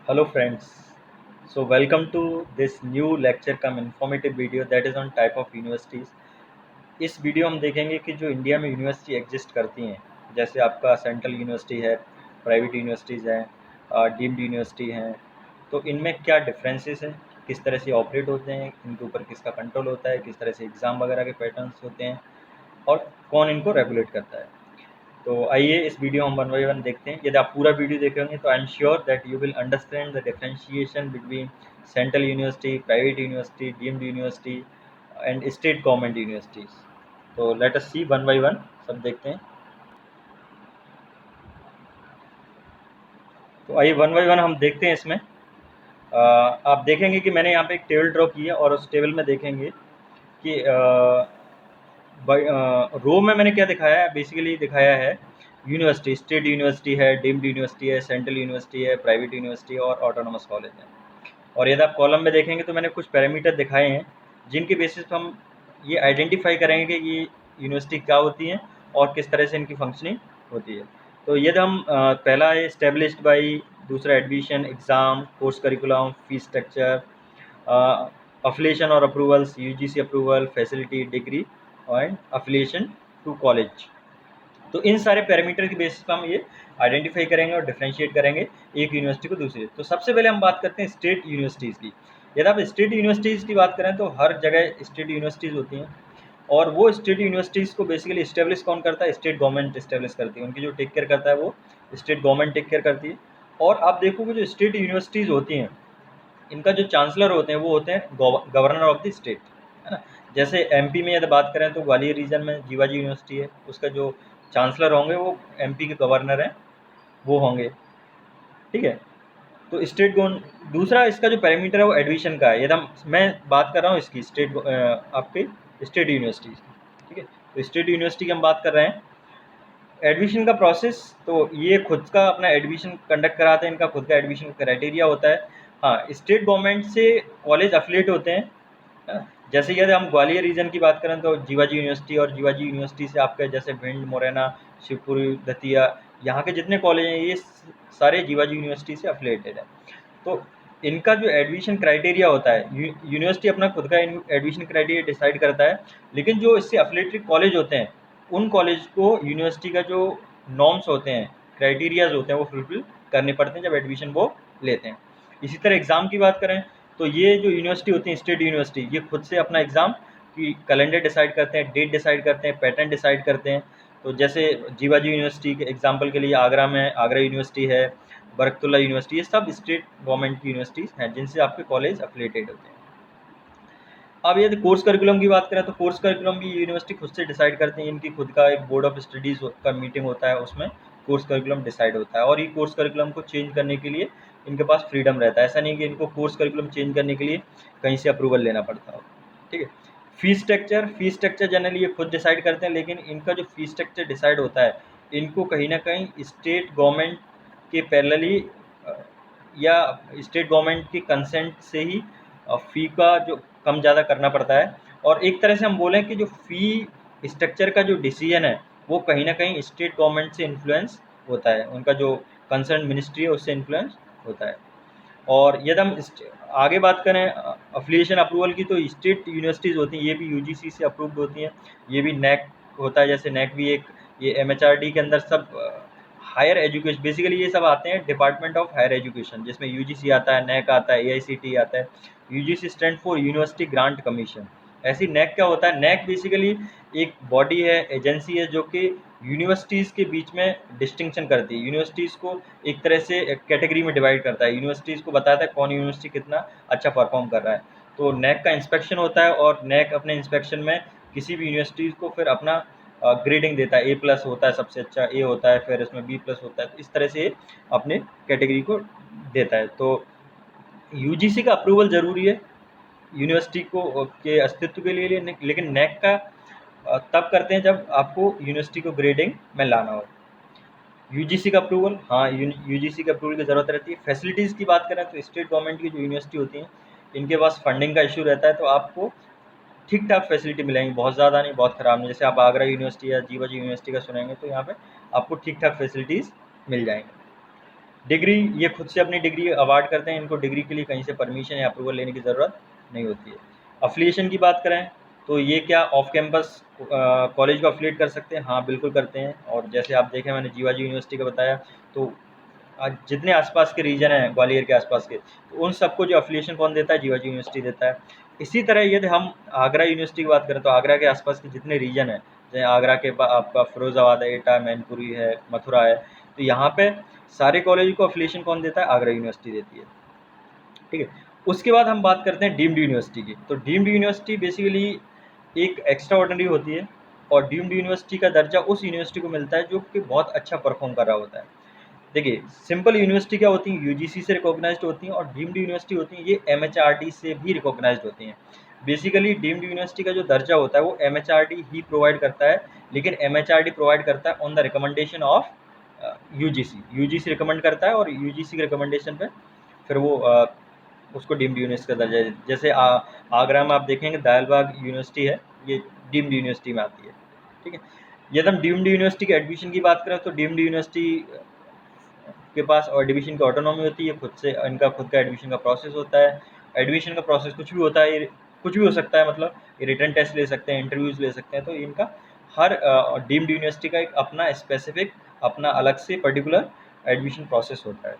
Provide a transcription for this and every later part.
Hello friends. So welcome to this new lecture cum informative video that is on type of universities. इस video हम देखेंगे कि जो India में university exist करती हैं, जैसे आपका सेंट्रल यूनिवर्सिटी है, प्राइवेट यूनिवर्सिटीज़ हैं, डीम्ड यूनिवर्सिटी हैं, तो इनमें क्या डिफरेंसेस हैं, किस तरह से ऑपरेट होते हैं, इनके ऊपर किसका कंट्रोल होता है, किस तरह से एग्ज़ाम वगैरह के पैटर्न्स होते हैं और कौन इनको रेगुलेट करता है। तो आइए इस वीडियो हम वन बाई वन देखते हैं। यदि आप पूरा वीडियो देखेंगे तो I am sure that you will understand the differentiation between central university, private university, deemed university and state government universities. तो let us see one by one, सब देखते हैं। तो आइए वन बाई वन हम देखते हैं इसमें। आप देखेंगे कि मैंने यहाँ पे एक टेबल ड्रॉ की है और उस टेबल में देखेंगे कि रो में मैंने क्या दिखाया है, बेसिकली दिखाया है यूनिवर्सिटी, स्टेट यूनिवर्सिटी है, डीम्ड यूनिवर्सिटी है, सेंट्रल यूनिवर्सिटी है, प्राइवेट यूनिवर्सिटी है और ऑटोनोमस कॉलेज है। और यदि आप कॉलम में देखेंगे तो मैंने कुछ पैरामीटर दिखाए हैं जिनके बेसिस पर हम ये आइडेंटिफाई करेंगे कि ये यूनिवर्सिटी क्या होती हैं और किस तरह से इनकी फंक्शनिंग होती है। तो यदि हम पहला है स्टेब्लिश्ड बाई, दूसरा admission, exam, course curriculum, fees structure, affiliation और approvals, UGC approval, facility, degree and affiliation to college. तो इन सारे पैरामीटर की बेसिस पर हम ये आइडेंटिफाई करेंगे और डिफरेंशिएट करेंगे एक यूनिवर्सिटी को दूसरी। तो सबसे पहले हम बात करते हैं स्टेट यूनिवर्सिटीज़ की। यदि आप स्टेट यूनिवर्सिटीज़ की बात करें तो हर जगह स्टेट यूनिवर्सिटीज़ होती हैं और वो स्टेट यूनिवर्सिटीज़ को बेसिकली इस्टेब्लिश कौन करता है? स्टेट गवर्नमेंट इस्टेब्लिश करती है। उनकी जो टेक केयर करता है वो स्टेट गवर्नमेंट टेक केयर करती है। और आप देखोगे जो स्टेट यूनिवर्सिटीज़ होती हैं, इनका जो चांसलर होते हैं वो होते हैं गवर्नर ऑफ द स्टेट, है ना। जैसे एमपी में यदि बात करें तो ग्वालियर रीजन में जीवाजी यूनिवर्सिटी है, उसका जो चांसलर होंगे वो एमपी के गवर्नर हैं, वो होंगे। ठीक है। तो स्टेट गवर्न दूसरा इसका जो पैरामीटर है वो एडमिशन का है। यदि मैं बात कर रहा हूँ इसकी स्टेट आपके स्टेट यूनिवर्सिटी की, ठीक है। तो स्टेट यूनिवर्सिटी की हम बात कर रहे हैं। एडमिशन का प्रोसेस, तो ये खुद का अपना एडमिशन कंडक्ट कराते हैं, इनका खुद का एडमिशन क्राइटेरिया होता है। हाँ, स्टेट गवर्नमेंट से कॉलेज अफिलिएट होते हैं। जैसे यदि हम ग्वालियर रीजन की बात करें तो जीवाजी यूनिवर्सिटी, और जीवाजी यूनिवर्सिटी से आपके जैसे भिंड, मुरैना, शिवपुरी, दतिया, यहाँ के जितने कॉलेज हैं ये सारे जीवाजी यूनिवर्सिटी से अफिलिएटेड है। तो इनका जो एडमिशन क्राइटेरिया होता है, यूनिवर्सिटी अपना खुद का एडमिशन क्राइटेरिया डिसाइड करता है, लेकिन जो इससे अफिलिएटेड कॉलेज होते हैं उन कॉलेज को यूनिवर्सिटी का जो नॉर्म्स होते हैं, क्राइटेरियाज होते हैं वो फुलफिल करने पड़ते हैं जब एडमिशन वो लेते हैं। इसी तरह एग्ज़ाम की बात करें तो ये जो यूनिवर्सिटी होती है, स्टेट यूनिवर्सिटी, ये खुद से अपना एग्ज़ाम की कैलेंडर डिसाइड करते हैं, डेट डिसाइड करते हैं, पैटर्न डिसाइड करते हैं। तो जैसे जीवाजी यूनिवर्सिटी के एग्जांपल के लिए आगरा में आगरा यूनिवर्सिटी है, बरकतुल्ला यूनिवर्सिटी, ये सब स्टेट गवर्नमेंट की यूनिवर्सिटीज़ हैं जिनसे आपके कॉलेज अफिलिएटेड होते हैं। अब यदि कोर्स करिकुलम की बात करें तो कोर्स करिकुलम भी यूनिवर्सिटी खुद से डिसाइड करते हैं। इनकी खुद का एक बोर्ड ऑफ स्टडीज़ का मीटिंग होता है, उसमें कोर्स करिकुलम डिसाइड होता है और ये कोर्स करिकुलम को चेंज करने के लिए इनके पास फ्रीडम रहता है। ऐसा नहीं कि इनको कोर्स करिकुलम चेंज करने के लिए कहीं से अप्रूवल लेना पड़ता हो। ठीक है। फ़ीस स्ट्रक्चर जनरली ये खुद डिसाइड करते हैं, लेकिन इनका जो फ़ीस स्ट्रक्चर डिसाइड होता है, इनको कहीं न कहीं स्टेट गवर्नमेंट के पैरेलली या स्टेट गवर्नमेंट की कंसेंट से ही फ़ी का जो कम ज़्यादा करना पड़ता है। और एक तरह से हम बोलें कि जो फ़ी स्ट्रक्चर का जो डिसीजन है वो कहीं न कहीं स्टेट गवर्नमेंट से इन्फ्लुएंस होता है, उनका जो कंसर्न मिनिस्ट्री है उससे इन्फ्लुएंस होता है। और यदि हम आगे बात करें अफिलिएशन अप्रूवल की, तो स्टेट यूनिवर्सिटीज़ होती हैं, ये भी यूजीसी से अप्रूव्ड होती हैं। ये भी नैक होता है, जैसे नैक भी एक, ये एमएचआरडी के अंदर सब हायर एजुकेशन, बेसिकली ये सब आते हैं डिपार्टमेंट ऑफ हायर एजुकेशन, जिसमें यूजीसी आता है, नैक आता है, एआईसीटी आता है। UGC stand for university grant commission. ऐसी नैक क्या होता है? नैक बेसिकली एक बॉडी है, एजेंसी है जो कि यूनिवर्सिटीज़ के बीच में डिस्टिंक्शन करती है, यूनिवर्सिटीज़ को एक तरह से कैटेगरी में डिवाइड करता है, यूनिवर्सिटीज़ को बताता है कौन यूनिवर्सिटी कितना अच्छा परफॉर्म कर रहा है। तो नैक का इंस्पेक्शन होता है और नैक अपने इंस्पेक्शन में किसी भी यूनिवर्सिटीज़ को फिर अपना ग्रेडिंग देता है। ए+ होता है सबसे अच्छा, ए होता है, फिर इसमें B+ होता है, तो इस तरह से अपने कैटेगरी को देता है। तो यूजीसी का अप्रूवल ज़रूरी है यूनिवर्सिटी को के अस्तित्व के लिए, लेकिन नैक का तब करते हैं जब आपको यूनिवर्सिटी को ग्रेडिंग में लाना हो। यूजीसी का अप्रूवल, हाँ, यूजीसी का अप्रूवल की ज़रूरत रहती है। फैसिलिटीज़ की बात करें तो स्टेट गवर्नमेंट की जो यूनिवर्सिटी होती हैं, इनके पास फंडिंग का इशू रहता है, तो आपको ठीक-ठाक फैसिलिटी मिलेंगी, बहुत ज़्यादा नहीं, बहुत ख़राब नहीं। जैसे आप आगरा यूनिवर्सिटी या जीवाजी यूनिवर्सिटी का सुनेंगे तो यहाँ पे आपको ठीक-ठाक फैसिलिटीज़ मिल जाएँगी। डिग्री ये खुद से अपनी डिग्री अवार्ड करते हैं, इनको डिग्री के लिए कहीं से परमिशन या अप्रूवल लेने की ज़रूरत नहीं होती है। अफ़िलिएशन की बात करें तो ये क्या ऑफ कैंपस कॉलेज को अफ़िलिएट कर सकते हैं? हाँ, बिल्कुल करते हैं। और जैसे आप देखें, मैंने जीवाजी यूनिवर्सिटी का बताया, तो जितने आसपास के रीजन हैं ग्वालियर के आसपास के, तो उन सबको जो अफ़िलिएशन कौन देता है? जीवाजी यूनिवर्सिटी देता है। इसी तरह यदि हम आगरा यूनिवर्सिटी की बात करें तो आगरा के आसपास के जितने रीजन हैं, जैसे आगरा के आपका फिरोज़ाबाद है, एटा, मैनपुरी है, मथुरा है, तो यहाँ पे सारे कॉलेज को अफ़िलिएशन कौन देता है? आगरा यूनिवर्सिटी देती है। ठीक है। उसके बाद हम बात करते हैं डीम्ड यूनिवर्सिटी की। तो डीम्ड यूनिवर्सिटी बेसिकली एक एक्स्ट्रा ऑर्डिनरी होती है, और डीम्ड यूनिवर्सिटी का दर्जा उस यूनिवर्सिटी को मिलता है जो कि बहुत अच्छा परफॉर्म कर रहा होता है। देखिए, सिंपल यूनिवर्सिटी क्या होती हैं? यूजीसी से रिकॉग्नाइज्ड होती हैं, और डीम्ड यूनिवर्सिटी होती हैं ये एमएचआरडी से भी रिकॉग्नाइज्ड होती हैं। बेसिकली डीम्ड यूनिवर्सिटी का जो दर्जा होता है वो एमएचआरडी ही प्रोवाइड करता है, लेकिन एमएचआरडी प्रोवाइड करता है on the recommendation of UGC. UGC recommend करता है, और यूजीसी के रिकमेंडेशन पे फिर वो उसको डीम्ड यूनिवर्सिटी का दर्जा है। जैसे आगरा में आप देखेंगे दयालबाग यूनिवर्सिटी है, ये डीम्ड यूनिवर्सिटी में आती है। ठीक है। यदि हम डीम्ड यूनिवर्सिटी के एडमिशन की बात करें तो डीम्ड यूनिवर्सिटी के पास और एडमिशन की ऑटोनॉमी होती है, खुद से इनका खुद का एडमिशन का प्रोसेस होता है। एडमिशन का प्रोसेस कुछ भी होता है, कुछ भी हो सकता है, मतलब ये रिटन टेस्ट ले सकते हैं, इंटरव्यूज़ ले सकते हैं। तो इनका हर डीम्ड यूनिवर्सिटी का एक अपना स्पेसिफिक, अपना अलग से पर्टिकुलर एडमिशन प्रोसेस होता है।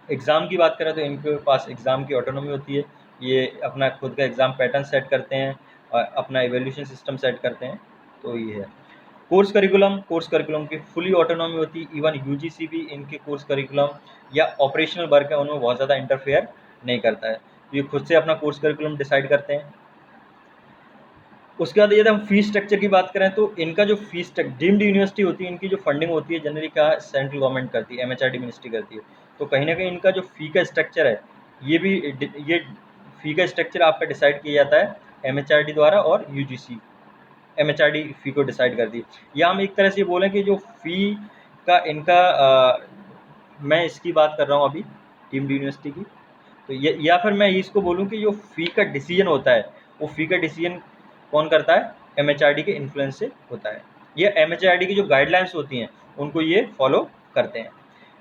एग्ज़ाम की बात करें तो इनके पास एग्ज़ाम की ऑटोनॉमी होती है, ये अपना खुद का एग्ज़ाम पैटर्न सेट करते हैं और अपना इवैल्यूएशन सिस्टम सेट करते हैं। तो ये है। कोर्स करिकुलम की फुली ऑटोनॉमी होती है। इवन यूजीसी भी इनके कोर्स करिकुलम या ऑपरेशनल वर्क है उनमें बहुत ज़्यादा इंटरफेयर नहीं करता है, तो ये खुद से अपना कोर्स करिकुलम डिसाइड करते हैं। उसके बाद यदि हम फीस स्ट्रक्चर की बात करें तो इनका जो फीस डीम्ड यूनिवर्सिटी होती है, इनकी जो फंडिंग होती है जनरली क्या सेंट्रल गवर्नमेंट करती है, एमएचआरडी मिनिस्ट्री करती है। तो कहीं ना कहीं इनका जो फ़ी का स्ट्रक्चर है, ये फ़ी का स्ट्रक्चर आपका डिसाइड किया जाता है एमएचआरडी द्वारा, और यूजीसी एमएचआरडी फ़ी को डिसाइड करती है। या हम एक तरह से बोलें कि जो फ़ी का इनका मैं इसकी बात कर रहा हूँ अभी डीम्ड यूनिवर्सिटी की, तो ये या फिर मैं इसको बोलूँ कि जो फ़ी का डिसीजन होता है, वो फ़ी का डिसीजन कौन करता है? एमएचआरडी के इन्फ्लुएंस से होता है। ये एमएचआरडी की जो गाइडलाइंस होती हैं उनको ये फॉलो करते हैं।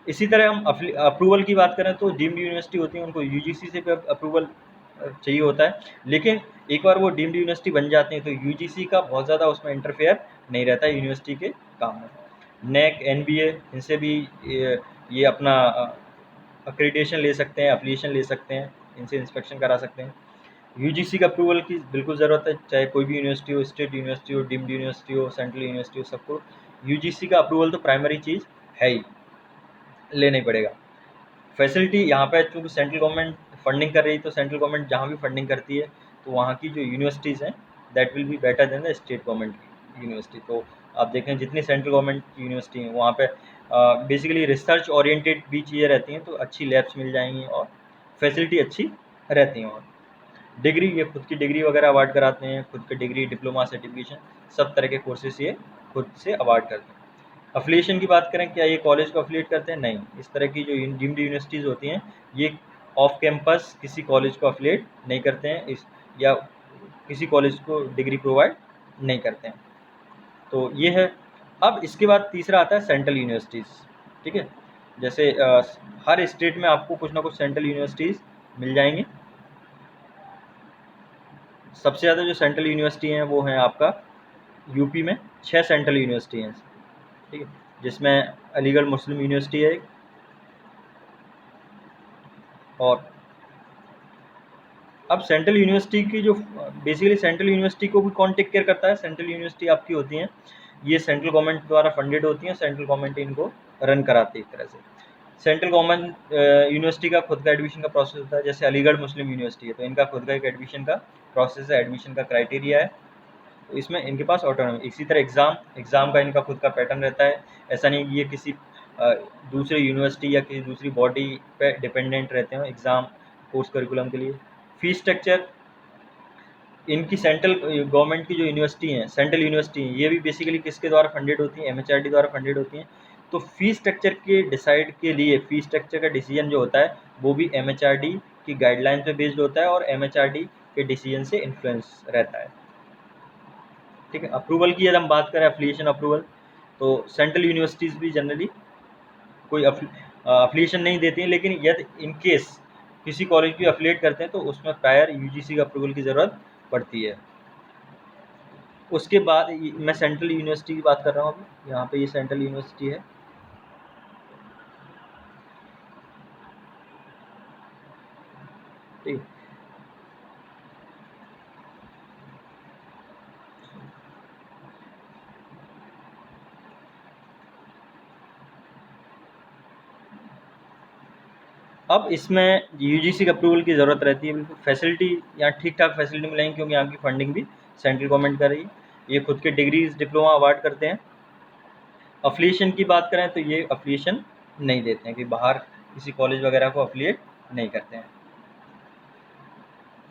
इसी तरह हम अप्रूवल की बात करें तो डीम्ड यूनिवर्सिटी होती है, उनको यूजीसी से भी अप्रूवल चाहिए होता है, लेकिन एक बार वो डीम्ड यूनिवर्सिटी बन जाती है तो यूजीसी का बहुत ज़्यादा उसमें इंटरफेयर नहीं रहता है यूनिवर्सिटी के काम में। नेक, एनबीए, इनसे भी ये अपना अक्रेडिटेशन ले सकते हैं, एफिलिएशन ले सकते हैं, इनसे इंस्पेक्शन करा सकते हैं। यूजीसी का अप्रूवल की बिल्कुल ज़रूरत है, चाहे कोई भी यूनिवर्सिटी हो, स्टेट यूनिवर्सिटी हो, डीम्ड यूनिवर्सिटी हो, सेंट्रल यूनिवर्सिटी हो, सबको यूजीसी का अप्रूवल तो प्राइमरी चीज़ है ही, लेना ही पड़ेगा। फैसिलिटी यहाँ पे चूँकि सेंट्रल गवर्नमेंट फंडिंग कर रही है, तो सेंट्रल गवर्नमेंट जहाँ भी फंडिंग करती है तो वहाँ की जो यूनिवर्सिटीज़ हैं that will be better than the state government की यूनिवर्सिटी। तो आप देखें जितनी सेंट्रल गवर्नमेंट की यूनिवर्सिटी हैं वहाँ पे बेसिकली रिसर्च ओरिएंटेड भी चीज़ें रहती हैं, तो अच्छी लैब्स मिल जाएंगी और फैसिलिटी अच्छी रहती हैं। और डिग्री, ये खुद की डिग्री वगैरह अवार्ड कराते हैं, खुद की डिग्री, डिप्लोमा, सर्टिफिकेशन, सब तरह के कोर्सेज ये खुद से अवार्ड करते हैं। अफिलिएशन की बात करें, क्या ये कॉलेज को अफिलिएट करते हैं? नहीं। इस तरह की जो डीम्ड यूनिवर्सिटीज़ होती हैं ये ऑफ कैंपस किसी कॉलेज को अफिलिएट नहीं करते हैं, इस या किसी कॉलेज को डिग्री प्रोवाइड नहीं करते हैं। तो ये है। अब इसके बाद तीसरा आता है सेंट्रल यूनिवर्सिटीज़। ठीक है। जैसे हर स्टेट में आपको कुछ ना कुछ सेंट्रल यूनिवर्सिटीज़ मिल जाएंगी। सबसे ज़्यादा जो सेंट्रल यूनिवर्सिटी हैं वो हैं आपका यूपी में 6 सेंट्रल यूनिवर्सिटी हैं। ठीक है। जिसमें अलीगढ़ मुस्लिम यूनिवर्सिटी है एक, और अब सेंट्रल यूनिवर्सिटी की जो बेसिकली सेंट्रल यूनिवर्सिटी को भी कौन टेक केयर करता है? सेंट्रल यूनिवर्सिटी आपकी होती हैं, ये सेंट्रल गवर्नमेंट द्वारा फंडेड होती हैं, सेंट्रल गवर्नमेंट इनको रन कराती है एक तरह से। सेंट्रल गवर्नमेंट यूनिवर्सिटी का खुद का एडमिशन का प्रोसेस होता है। जैसे अलीगढ़ मुस्लिम यूनिवर्सिटी है तो इनका खुद का एक एडमिशन का प्रोसेस है, एडमिशन का क्राइटेरिया है, तो इसमें इनके पास ऑटोनॉमी। इसी तरह एग्ज़ाम का इनका खुद का पैटर्न रहता है। ऐसा नहीं कि ये किसी दूसरे यूनिवर्सिटी या किसी दूसरी बॉडी पे डिपेंडेंट रहते हैं एग्ज़ाम कोर्स करिकुलम के लिए। फ़ीस स्ट्रक्चर, इनकी सेंट्रल गवर्नमेंट की जो यूनिवर्सिटी हैं, सेंट्रल यूनिवर्सिटी हैं, ये भी बेसिकली किसके द्वारा फंडेड होती हैं? एमएचआरडी द्वारा फंडेड होती हैं। तो फ़ीस स्ट्रक्चर के डिसाइड के लिए फ़ीस स्ट्रक्चर का डिसीजन जो होता है वो भी एमएचआरडी की गाइडलाइन पे बेस्ड होता है और एमएचआरडी के डिसीजन से इन्फ्लुएंस रहता है। ठीक है। अप्रूवल की यदि हम बात करें, एफिलिएशन अप्रूवल, तो सेंट्रल यूनिवर्सिटीज़ भी जनरली कोई अफिलिएशन नहीं देती हैं, लेकिन यदि इन केस किसी कॉलेज भी अफिलिएट करते हैं तो उसमें प्रायर यूजीसी का अप्रूवल की ज़रूरत पड़ती है। उसके बाद मैं सेंट्रल यूनिवर्सिटी की बात कर रहा हूँ अभी। यहाँ पे ये सेंट्रल यूनिवर्सिटी है। ठीक। अब इसमें यूजीसी का अप्रूवल की ज़रूरत रहती है। बिल्कुल फैसिलिटी यहाँ ठीक-ठाक फैसिलिटी मिलेंगी, क्योंकि यहाँ की फंडिंग भी सेंट्रल गवर्नमेंट कर रही है। ये खुद के डिग्रीज डिप्लोमा अवार्ड करते हैं। अफिलिएशन की बात करें तो ये अफिलिएशन नहीं देते हैं, कि बाहर किसी कॉलेज वगैरह को अफिलिएट नहीं करते हैं।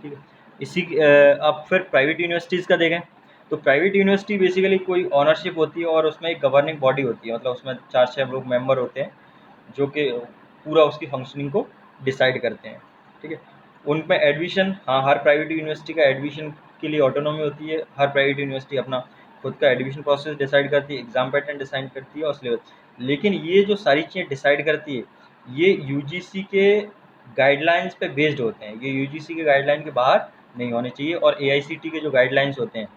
ठीक है। अब फिर प्राइवेट यूनिवर्सिटीज़ का देखें तो प्राइवेट यूनिवर्सिटी बेसिकली कोई ऑनरशिप होती है और उसमें एक गवर्निंग बॉडी होती है, मतलब उसमें 4-6 लोग मेंबर होते हैं जो कि पूरा उसकी फंक्शनिंग को डिसाइड करते हैं। ठीक है। उनमें एडमिशन, हाँ, हर प्राइवेट यूनिवर्सिटी का एडमिशन के लिए ऑटोनॉमी होती है। हर प्राइवेट यूनिवर्सिटी अपना खुद का एडमिशन प्रोसेस डिसाइड करती है, एग्ज़ाम पैटर्न डिसाइड करती है और सिलेबस। लेकिन ये जो सारी चीज़ें डिसाइड करती है, ये यूजीसी के गाइडलाइंस पे बेस्ड होते हैं। ये यूजीसी के गाइडलाइन के बाहर नहीं होने चाहिए। और एआईसीटी के जो गाइडलाइंस होते हैं,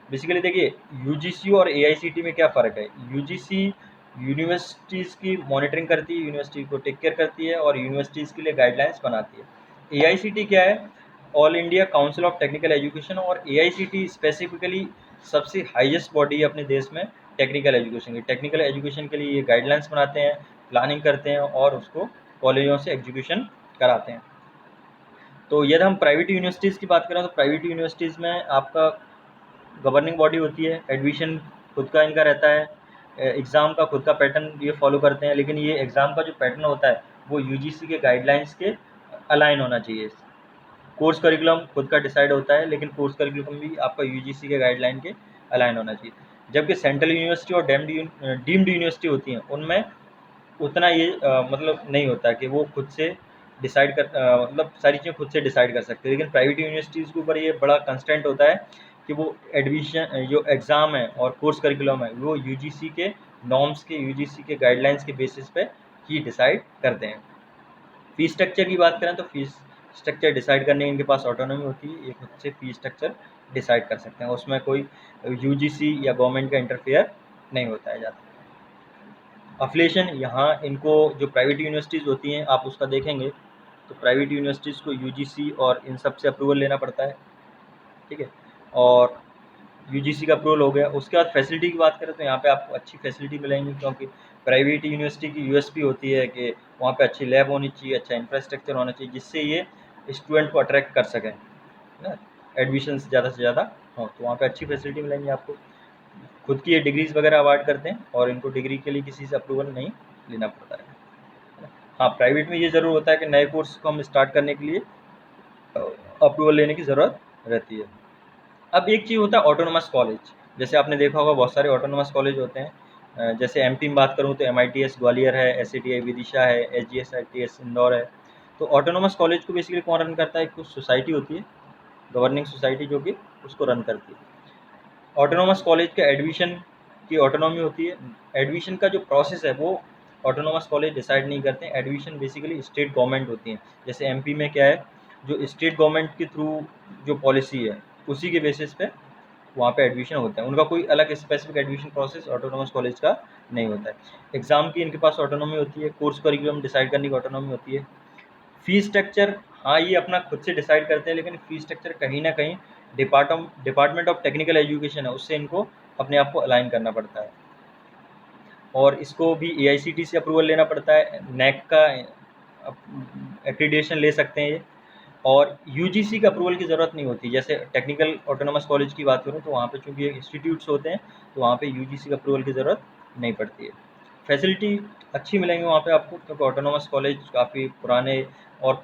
बेसिकली देखिए यूजीसी और एआईसीटी में क्या फ़र्क है। यूजीसी यूनिवर्सिटीज़ की मॉनिटरिंग करती है, यूनिवर्सिटी को टेक केयर करती है और यूनिवर्सिटीज़ के लिए गाइडलाइंस बनाती है। एआईसीटी क्या है? All India council of technical education. और एआईसीटी स्पेसिफिकली सबसे हाईएस्ट बॉडी है अपने देश में टेक्निकल एजुकेशन की। टेक्निकल एजुकेशन के लिए ये गाइडलाइंस बनाते हैं, प्लानिंग करते हैं और उसको कॉलेजों से एग्जीक्यूशन कराते हैं। तो यदि हम प्राइवेट यूनिवर्सिटीज़ की बात करें तो प्राइवेट यूनिवर्सिटीज़ में आपका गवर्निंग बॉडी होती है, एडमिशन खुद का इनका रहता है, एग्ज़ाम का खुद का पैटर्न ये फॉलो करते हैं। लेकिन ये एग्ज़ाम का जो पैटर्न होता है वो यूजीसी के गाइडलाइंस के अलाइन होना चाहिए। कोर्स करिकुलम खुद का डिसाइड होता है, लेकिन कोर्स करिकुलम भी आपका यूजीसी के गाइडलाइन के अलाइन होना चाहिए। जबकि सेंट्रल यूनिवर्सिटी और डीम्ड यूनिवर्सिटी होती हैं, उनमें उतना ये मतलब नहीं होता कि वो खुद से डिसाइड कर मतलब सारी चीज़ें खुद से डिसाइड कर सकते हैं। लेकिन प्राइवेट यूनिवर्सिटीज़ के ऊपर ये बड़ा कंस्टेंट होता है कि वो एडमिशन जो एग्ज़ाम है और कोर्स करिकुलम है वो यूजीसी के नॉर्म्स के, यूजीसी के गाइडलाइंस के बेसिस पे ही डिसाइड करते हैं। फ़ीस स्ट्रक्चर की बात करें तो फ़ीस स्ट्रक्चर डिसाइड करने की इनके पास ऑटोनॉमी होती है। ये खुद से फ़ीस स्ट्रक्चर डिसाइड कर सकते हैं, उसमें कोई यूजीसी या गवर्नमेंट का इंटरफेयर नहीं होता है ज़्यादा। अफिलिएशन, यहाँ इनको जो प्राइवेट यूनिवर्सिटीज़ होती हैं आप उसका देखेंगे तो प्राइवेट यूनिवर्सिटीज़ को यूजीसी और इन सब से अप्रूवल लेना पड़ता है। ठीक है। और यूजीसी का अप्रूवल हो गया, उसके बाद फैसिलिटी की बात करें तो यहाँ पे आपको अच्छी फैसिलिटी मिलेंगी, क्योंकि प्राइवेट यूनिवर्सिटी की यूएसपी होती है कि वहाँ पे अच्छी लैब होनी चाहिए, अच्छा इंफ्रास्ट्रक्चर होना चाहिए, जिससे ये स्टूडेंट को अट्रैक्ट कर सकें ना, एडमिशन ज़्यादा से ज़्यादा हो। तो वहाँ पे अच्छी फैसिलिटी मिलेंगी आपको। खुद की ये डिग्रीज़ वगैरह अवार्ड करते हैं और इनको डिग्री के लिए किसी से अप्रूवल नहीं लेना पड़ता है। हाँ, प्राइवेट में ये ज़रूर होता है कि नए कोर्स को हम स्टार्ट करने के लिए अप्रूवल लेने की ज़रूरत रहती है। अब एक चीज़ होता है ऑटोनोमस कॉलेज। जैसे आपने देखा होगा बहुत सारे ऑटोनोमस कॉलेज होते हैं। जैसे एमपी में बात करूँ तो एमआईटीएस ग्वालियर है, एससीटीआई विदिशा है, एसजीएसआईटीएस इंदौर है। तो ऑटोनोमस कॉलेज को बेसिकली कौन रन करता है? कुछ सोसाइटी होती है, गवर्निंग सोसाइटी, जो कि उसको रन करती है। ऑटोनोमस कॉलेज के एडमिशन की ऑटोनॉमी होती है। एडमिशन का जो प्रोसेस है वो ऑटोनोमस कॉलेज डिसाइड नहीं करते हैं। एडमिशन बेसिकली स्टेट गवर्नमेंट होती है। जैसे एमपी में क्या है, जो स्टेट गवर्नमेंट के थ्रू जो पॉलिसी है उसी के बेसिस पे वहाँ पे एडमिशन होता है। उनका कोई अलग specific admission process autonomous college का नहीं होता है। एग्ज़ाम की इनके पास ऑटोनॉमी होती है, कोर्स करिकुलम डिसाइड करने की ऑटोनॉमी होती है। फ़ीस स्ट्रक्चर, हाँ, ये अपना खुद से डिसाइड करते हैं, लेकिन फ़ीस स्ट्रक्चर कहीं न कहीं डिपार्टमेंट ऑफ टेक्निकल एजुकेशन है, उससे इनको अपने आप को अलाइन करना पड़ता है। और इसको भी एआईसीटी से अप्रूवल लेना पड़ता है, नैक का एक्रीडिटेशन ले सकते हैं ये। और यूजीसी का अप्रूवल की ज़रूरत नहीं होती। जैसे टेक्निकल ऑटोनोमस कॉलेज की बात करूँ तो वहाँ पे चूँकि इंस्टीट्यूट्स होते हैं, तो वहाँ पे यूजीसी का अप्रूवल की ज़रूरत नहीं पड़ती है। फैसिलिटी अच्छी मिलेंगी वहाँ पे आपको, क्योंकि ऑटोनोमस कॉलेज काफ़ी पुराने और